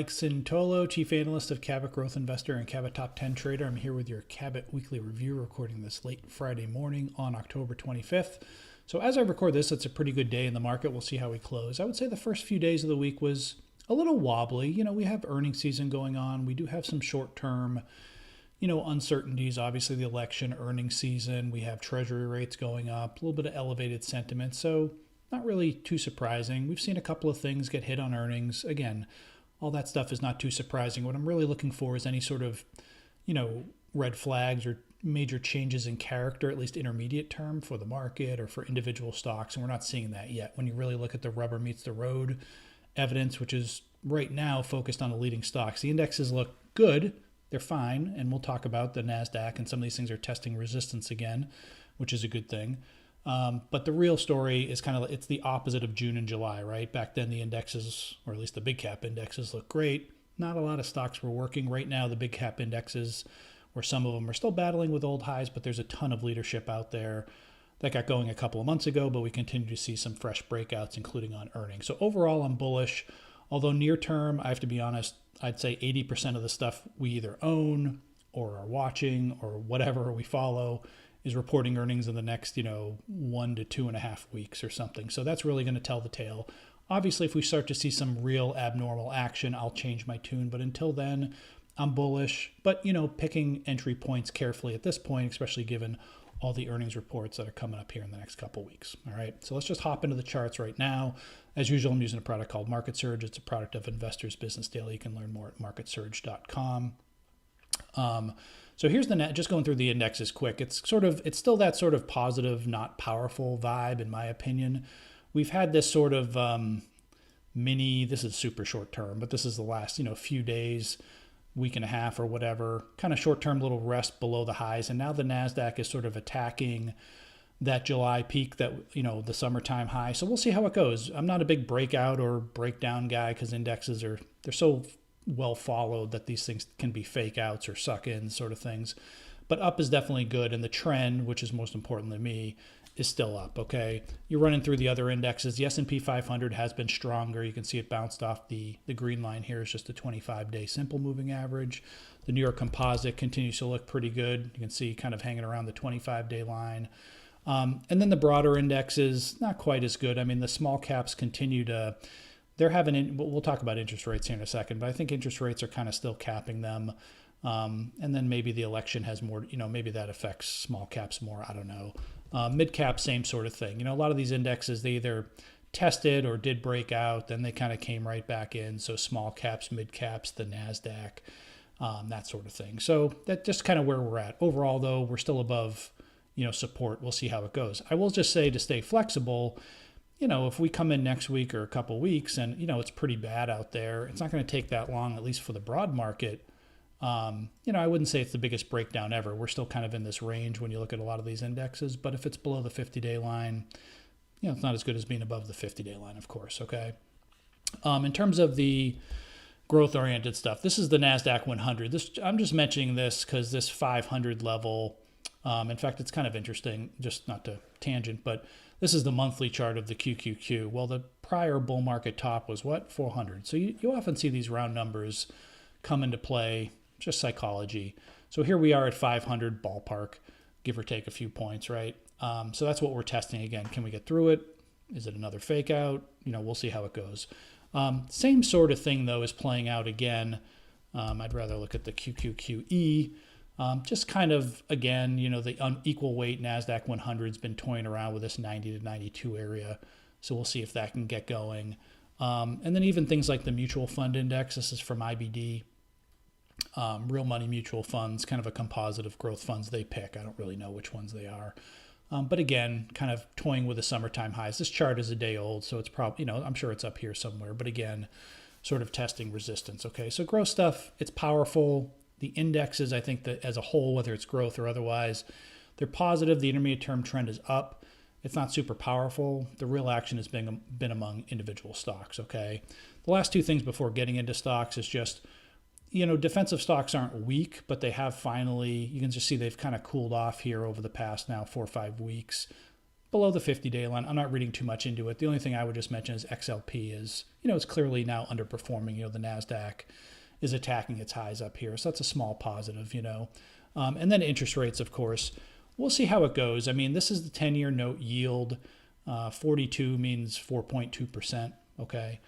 Mike Cintolo, Chief Analyst of Cabot Growth Investor and Cabot Top 10 Trader. I'm here with your Cabot Weekly Review, recording this late Friday morning on October 25th. So as I record this, it's a pretty good day in the market. We'll see how we close. I would say the first few days of the week was a little wobbly. You know, we have earnings season going on. We do have some short-term, uncertainties. Obviously, the election, earnings season. We have treasury rates going up, a little bit of elevated sentiment. So not really too surprising. We've seen a couple of things get hit on earnings. Again, all that stuff is not too surprising. What I'm really looking for is any sort of, red flags or major changes in character, at least intermediate term, for the market or for individual stocks. And we're not seeing that yet. When you really look at the rubber meets the road evidence, which is right now focused on the leading stocks, the indexes look good. They're fine. And we'll talk about the NASDAQ, and some of these things are testing resistance again, which is a good thing. But the real story is it's the opposite of June and July, right? Back then the indexes, or at least the big cap indexes, look great. Not a lot of stocks were working. Right now the big cap indexes, where some of them are still battling with old highs, but there's a ton of leadership out there that got going a couple of months ago, but we continue to see some fresh breakouts, including on earnings. So overall, I'm bullish. Although near term, I have to be honest, I'd say 80% of the stuff we either own or are watching or whatever we follow is reporting earnings in the next, 1 to 2.5 weeks or something. So that's really going to tell the tale. Obviously, if we start to see some real abnormal action, I'll change my tune. But until then, I'm bullish. But, picking entry points carefully at this point, especially given all the earnings reports that are coming up here in the next couple of weeks. All right, so let's just hop into the charts right now. As usual, I'm using a product called Market Surge. It's a product of Investors Business Daily. You can learn more at marketsurge.com. So here's the net, just going through the indexes quick. It's still that sort of positive, not powerful vibe, in my opinion. We've had this sort of this is super short term, but this is the last, few days, week and a half or whatever, kind of short term little rest below the highs. And now the NASDAQ is sort of attacking that July peak, that, the summertime high. So we'll see how it goes. I'm not a big breakout or breakdown guy because indexes they're so well followed that these things can be fake outs or suck in sort of things. But up is definitely good, and the trend, which is most important to me, is still up. Okay, you're running through the other indexes. The S&P 500 has been stronger. You can see it bounced off the green line here is just a 25-day simple moving average. The New York Composite continues to look pretty good. You can see kind of hanging around the 25-day line. And then the broader indexes, not quite as good. I mean, the small caps continue to, we'll talk about interest rates here in a second, but I think interest rates are kind of still capping them. And then maybe the election has more, maybe that affects small caps more. I don't know. Mid cap, same sort of thing. A lot of these indexes, they either tested or did break out, then they kind of came right back in. So small caps, mid caps, the NASDAQ, that sort of thing. So that's just kind of where we're at. Overall, though, we're still above, support. We'll see how it goes. I will just say, to stay flexible, if we come in next week or a couple weeks and, it's pretty bad out there, it's not going to take that long, at least for the broad market. I wouldn't say it's the biggest breakdown ever. We're still kind of in this range when you look at a lot of these indexes, but if it's below the 50-day line, it's not as good as being above the 50-day line, of course. Okay. In terms of the growth-oriented stuff, this is the NASDAQ 100. I'm just mentioning this because this 500 level, in fact, it's kind of interesting, just not to tangent, but this is the monthly chart of the QQQ. Well, the prior bull market top was what? 400. So you often see these round numbers come into play, just psychology. So here we are at 500 ballpark, give or take a few points, right? So that's what we're testing again. Can we get through it? Is it another fake out? We'll see how it goes. Same sort of thing, though, is playing out again. I'd rather look at the QQQE. Just kind of, again, the unequal weight NASDAQ 100 has been toying around with this 90 to 92 area. So we'll see if that can get going. And then even things like the mutual fund index, this is from IBD. Real money mutual funds, kind of a composite of growth funds they pick. I don't really know which ones they are. But again, kind of toying with the summertime highs. This chart is a day old, so it's probably, I'm sure it's up here somewhere. But again, sort of testing resistance. Okay, so growth stuff, it's powerful. The indexes, I think that as a whole, whether it's growth or otherwise, they're positive. The intermediate term trend is up. It's not super powerful. The real action has been among individual stocks. Okay, the last two things before getting into stocks is just, defensive stocks aren't weak, but they have finally, you can just see they've kind of cooled off here over the past now 4 or 5 weeks. below the 50-day line. I'm not reading too much into it. The only thing I would just mention is XLP is, it's clearly now underperforming. The NASDAQ is attacking its highs up here. So that's a small positive, And then interest rates, of course, we'll see how it goes. I mean, this is the 10-year note yield. 42 means 4.2%, okay?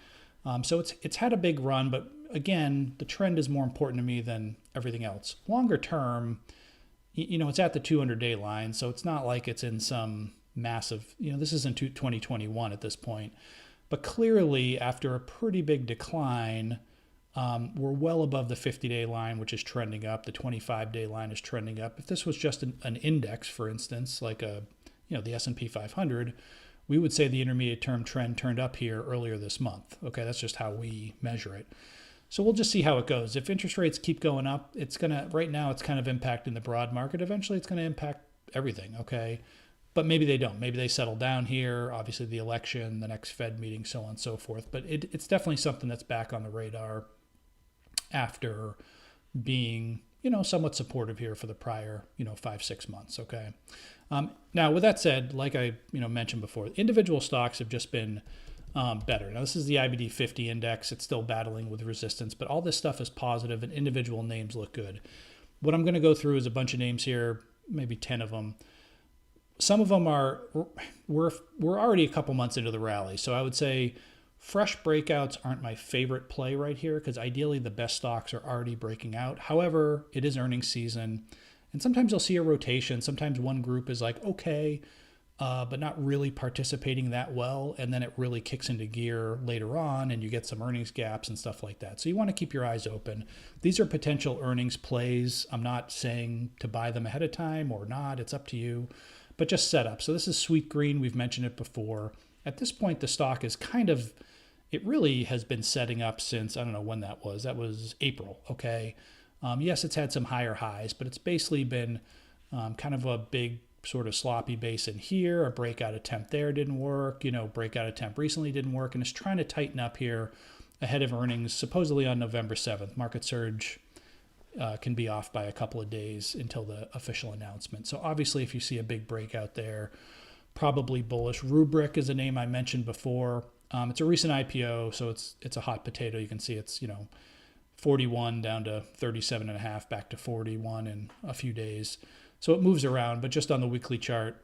So it's had a big run, but again, the trend is more important to me than everything else. Longer term, it's at the 200-day line, so it's not like it's in some massive, this isn't 2021 at this point. But clearly, after a pretty big decline, we're well above the 50-day line, which is trending up. The 25-day line is trending up. If this was just an index, for instance, like the S&P 500, we would say the intermediate term trend turned up here earlier this month. Okay, that's just how we measure it. So we'll just see how it goes. If interest rates keep going up, right now it's kind of impacting the broad market. Eventually it's going to impact everything, okay? But maybe they don't. Maybe they settle down here. Obviously the election, the next Fed meeting, so on and so forth. But it's definitely something that's back on the radar after being, somewhat supportive here for the prior, 5-6 months, okay? Now, with that said, like I, mentioned before, individual stocks have just been better. Now, this is the IBD 50 index. It's still battling with resistance, but all this stuff is positive and individual names look good. What I'm going to go through is a bunch of names here, maybe 10 of them. Some of them we're already a couple months into the rally. So I would say fresh breakouts aren't my favorite play right here because ideally the best stocks are already breaking out. However, it is earnings season. And sometimes you'll see a rotation. Sometimes one group is like, okay, but not really participating that well. And then it really kicks into gear later on and you get some earnings gaps and stuff like that. So you want to keep your eyes open. These are potential earnings plays. I'm not saying to buy them ahead of time or not. It's up to you, but just set up. So this is Sweet Green. We've mentioned it before. At this point, the stock is it really has been setting up since, I don't know when that was. That was April, okay? Yes, it's had some higher highs, but it's basically been kind of a big sort of sloppy base in here. A breakout attempt there didn't work. Breakout attempt recently didn't work, and it's trying to tighten up here ahead of earnings, supposedly on November 7th. Market surge can be off by a couple of days until the official announcement. So obviously, if you see a big breakout there, probably bullish. Rubrik is a name I mentioned before. It's a recent IPO, so it's a hot potato. You can see it's 41 down to 37.5, back to 41 in a few days. So it moves around, but just on the weekly chart,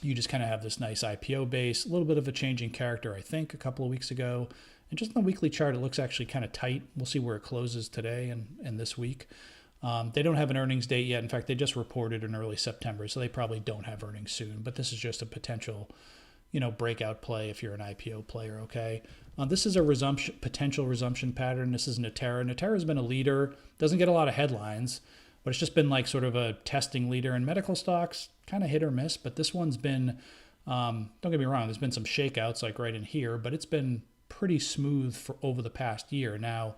you just kind of have this nice IPO base, a little bit of a changing character, I think, a couple of weeks ago. And just on the weekly chart, it looks actually kind of tight. We'll see where it closes today and this week. They don't have an earnings date yet. In fact, they just reported in early September, so they probably don't have earnings soon. But this is just a potential breakout play if you're an IPO player, okay? This is a potential resumption pattern. This is NTRA. NTRA has been a leader, doesn't get a lot of headlines, but it's just been like sort of a testing leader in medical stocks, kind of hit or miss, but this one's been, don't get me wrong, there's been some shakeouts like right in here, but it's been pretty smooth for over the past year. Now,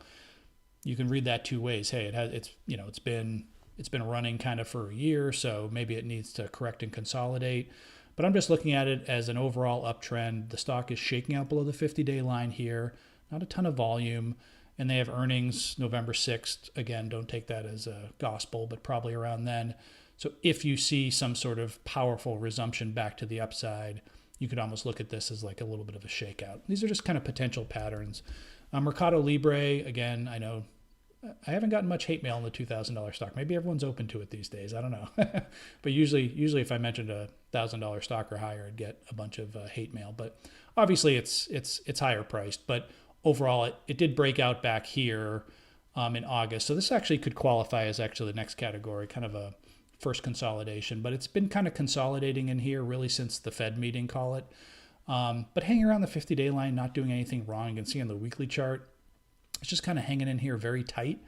you can read that two ways. Hey, it's been running kind of for a year, so maybe it needs to correct and consolidate. But I'm just looking at it as an overall uptrend. The stock is shaking out below the 50-day line here. Not a ton of volume. And they have earnings November 6th. Again, don't take that as a gospel, but probably around then. So if you see some sort of powerful resumption back to the upside, you could almost look at this as like a little bit of a shakeout. These are just kind of potential patterns. Mercado Libre, again, I know I haven't gotten much hate mail on the $2,000 stock. Maybe everyone's open to it these days. I don't know. But usually if I mentioned a $1,000 stock or higher, I'd get a bunch of hate mail. But obviously it's higher priced. But overall, it did break out back here in August. So this actually could qualify as actually the next category, kind of a first consolidation. But it's been kind of consolidating in here really since the Fed meeting, call it. But hanging around the 50-day line, not doing anything wrong. You can see on the weekly chart, it's just kind of hanging in here very tight.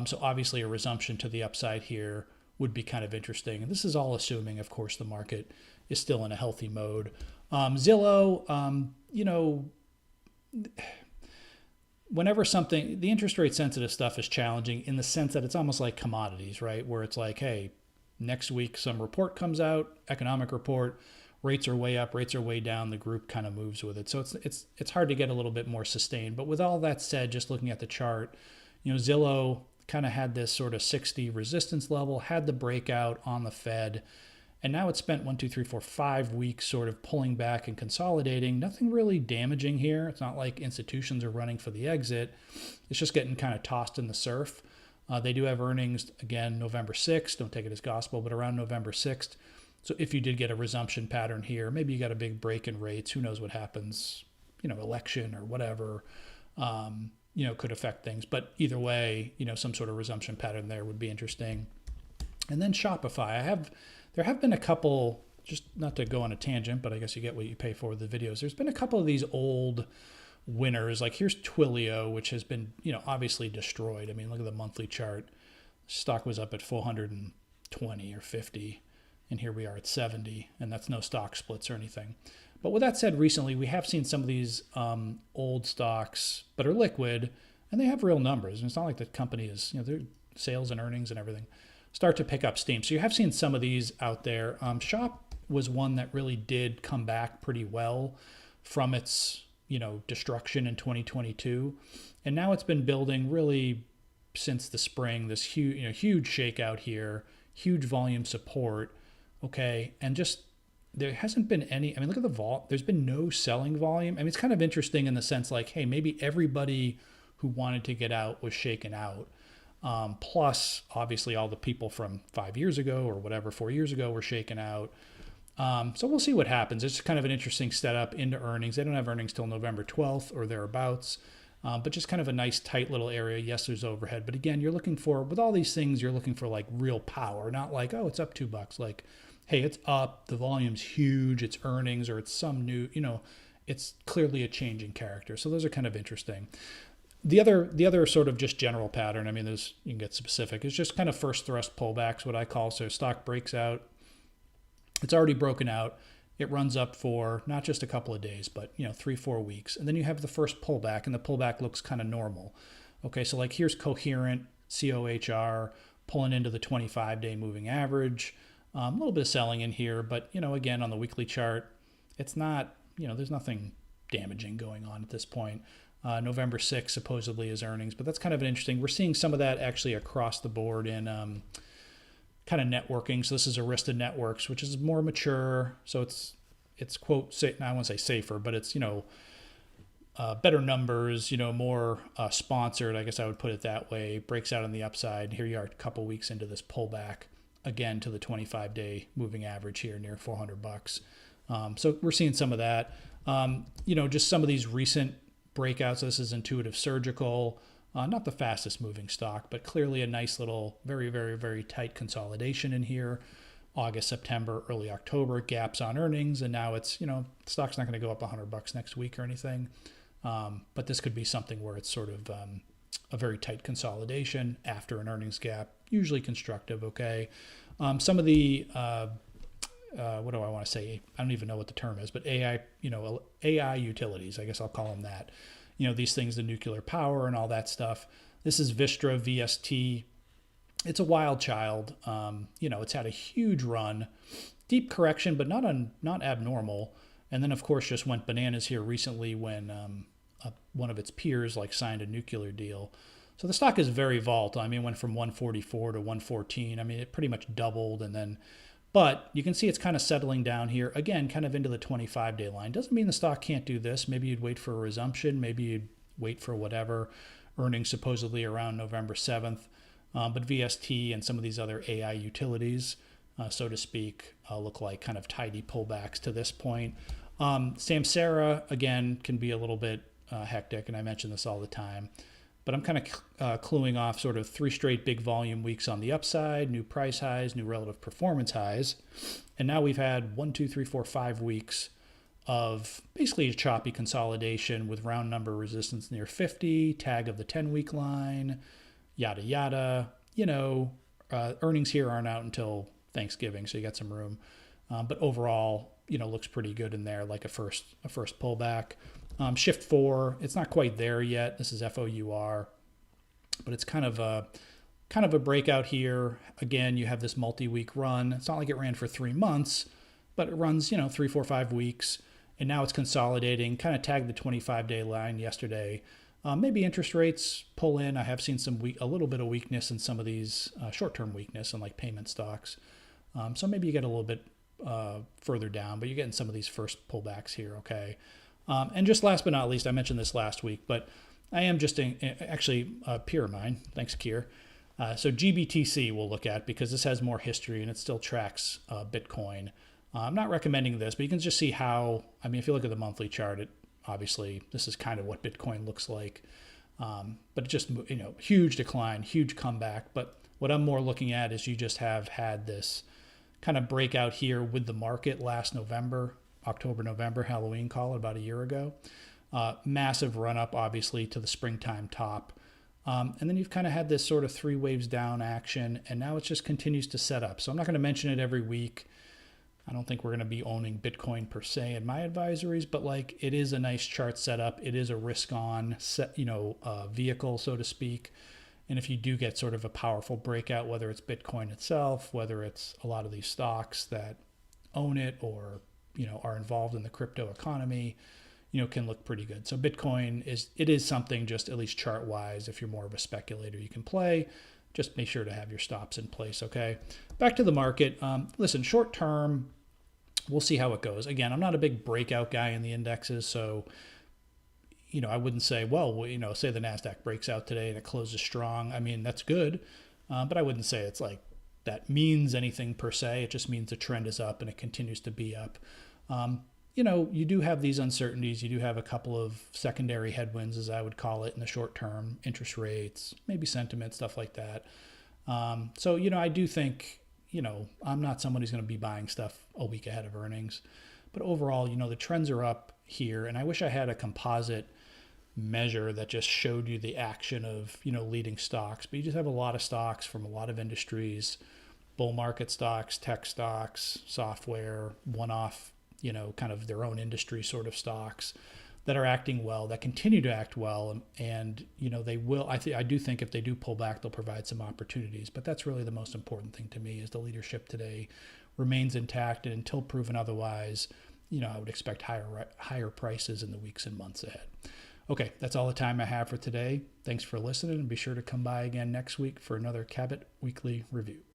So obviously a resumption to the upside here would be kind of interesting. And this is all assuming, of course, the market is still in a healthy mode. Zillow, whenever the interest rate sensitive stuff is challenging in the sense that it's almost like commodities, right? Where it's like, hey, next week some report comes out, economic report, rates are way up, rates are way down, the group kind of moves with it. So it's hard to get a little bit more sustained. But with all that said, just looking at the chart, Zillow kind of had this sort of 60 resistance level, had the breakout on the Fed, And now it's spent 5 weeks sort of pulling back and consolidating. Nothing really damaging here. It's not like institutions are running for the exit. It's just getting kind of tossed in the surf. They do have earnings, again, November 6th. Don't take it as gospel, but around November 6th. So if you did get a resumption pattern here, maybe you got a big break in rates. Who knows what happens, election or whatever, could affect things. But either way, some sort of resumption pattern there would be interesting. And then Shopify. There have been a couple, just not to go on a tangent, but I guess you get what you pay for with the videos. There's been a couple of these old winners. Like here's Twilio, which has been, obviously destroyed. I mean, look at the monthly chart. Stock was up at 420 or 50, and here we are at 70, and that's no stock splits or anything. But with that said, recently we have seen some of these old stocks, but are liquid, and they have real numbers. And it's not like the company is, their sales and earnings and everything start to pick up steam. So you have seen some of these out there. Shop was one that really did come back pretty well from its, destruction in 2022. And now it's been building really since the spring, this huge shakeout here, huge volume support. Okay. And just, there hasn't been any, look at the vault. There's been no selling volume. It's kind of interesting in the sense like, hey, maybe everybody who wanted to get out was shaken out. Plus, obviously, all the people from 5 years ago or whatever, 4 years ago were shaken out. So we'll see what happens. It's kind of an interesting setup into earnings. They don't have earnings till November 12th or thereabouts, but just kind of a nice tight little area. Yes, there's overhead. But again, you're looking for, with all these things, you're looking for like real power, not like, oh, it's up $2. Like, hey, it's up, the volume's huge, it's earnings, or it's some new, it's clearly a change in character. So those are kind of interesting. The other sort of just general pattern, you can get specific, is just kind of first thrust pullbacks, what I call. So stock breaks out. It's already broken out. It runs up for not just a couple of days, but 3-4 weeks. And then you have the first pullback, and the pullback looks kind of normal. Okay, so like here's coherent, COHR, pulling into the 25-day moving average. A little bit of selling in here, but again, on the weekly chart, it's not, there's nothing damaging going on at this point. November 6th supposedly is earnings, but that's kind of an interesting. We're seeing some of that actually across the board in kind of networking. So this is Arista Networks, which is more mature. So it's quote, I won't say safer, but it's better numbers, more sponsored. I guess I would put it that way. Breaks out on the upside. Here you are, a couple weeks into this pullback again to the 25-day moving average here near $400. So we're seeing some of that. Just some of these recent breakouts. This is Intuitive Surgical, not the fastest moving stock, but clearly a nice little, very, very, very tight consolidation in here. August, September, early October, gaps on earnings, and now it's, stock's not going to go up $100 next week or anything. But this could be something where it's sort of a very tight consolidation after an earnings gap, usually constructive. Okay. Some of the what do I want to say? I don't even know what the term is, but AI, AI utilities, I guess I'll call them that. These things, the nuclear power and all that stuff. This is Vistra VST. It's a wild child. It's had a huge run, deep correction, but not abnormal. And then of course just went bananas here recently when one of its peers signed a nuclear deal. So the stock is very volatile. It went from 144 to 114. It pretty much doubled, and then. But you can see it's kind of settling down here, again, kind of into the 25-day line. Doesn't mean the stock can't do this. Maybe you'd wait for a resumption. Maybe you'd wait for whatever. Earnings supposedly around November 7th. But VST and some of these other AI utilities, so to speak, look like kind of tidy pullbacks to this point. Samsara, again, can be a little bit hectic, and I mention this all the time. But I'm kind of cluing off sort of 3 straight big volume weeks on the upside, new price highs, new relative performance highs. And now we've had 5 weeks of basically a choppy consolidation with round number resistance near 50, tag of the 10-week line, yada, yada. Earnings here aren't out until Thanksgiving, so you got some room. But overall, looks pretty good in there, like a first pullback. Shift 4, it's not quite there yet. This is FOUR, but it's kind of a breakout here. Again, you have this multi-week run. It's not like it ran for 3 months, but it runs, 3, 4, 5 weeks, and now it's consolidating. Kind of tagged the 25-day line yesterday. Maybe interest rates pull in. I have seen a little bit of weakness in some of these short-term weakness in payment stocks. So maybe you get a little bit further down, but you're getting some of these first pullbacks here, okay? And just last but not least, I mentioned this last week, but I am just actually a peer of mine. Thanks, Kier. So GBTC we'll look at because this has more history and it still tracks Bitcoin. I'm not recommending this, but you can just see how, I mean, if you look at the monthly chart, obviously this is kind of what Bitcoin looks like. But just, huge decline, huge comeback. But what I'm more looking at is you just have had this kind of breakout here with the market last November, October, November, Halloween call about a year ago. Massive run up, obviously, to the springtime top. And then you've kind of had this sort of 3 waves down action, and now it just continues to set up. So I'm not going to mention it every week. I don't think we're going to be owning Bitcoin per se in my advisories, but like it is a nice chart setup. It is a risk on vehicle, so to speak. And if you do get sort of a powerful breakout, whether it's Bitcoin itself, whether it's a lot of these stocks that own it or, are involved in the crypto economy, can look pretty good. So Bitcoin is something just at least chart wise, if you're more of a speculator, you can play. Just make sure to have your stops in place, okay? Back to the market. Listen, short term, we'll see how it goes. Again, I'm not a big breakout guy in the indexes, so, I wouldn't say, say the NASDAQ breaks out today and it closes strong. I mean, that's good, but I wouldn't say it's like that means anything per se. It just means the trend is up and it continues to be up. You do have these uncertainties. You do have a couple of secondary headwinds, as I would call it, in the short term, interest rates, maybe sentiment, stuff like that. So, I do think, I'm not someone who's going to be buying stuff a week ahead of earnings. But overall, the trends are up here. And I wish I had a composite measure that just showed you the action of, leading stocks. But you just have a lot of stocks from a lot of industries, bull market stocks, tech stocks, software, one-off, kind of their own industry sort of stocks that are acting well, that continue to act well. And they will, I do think if they do pull back, they'll provide some opportunities. But that's really the most important thing to me is the leadership today remains intact. And until proven otherwise, I would expect higher prices in the weeks and months ahead. Okay, that's all the time I have for today. Thanks for listening, and be sure to come by again next week for another Cabot Weekly Review.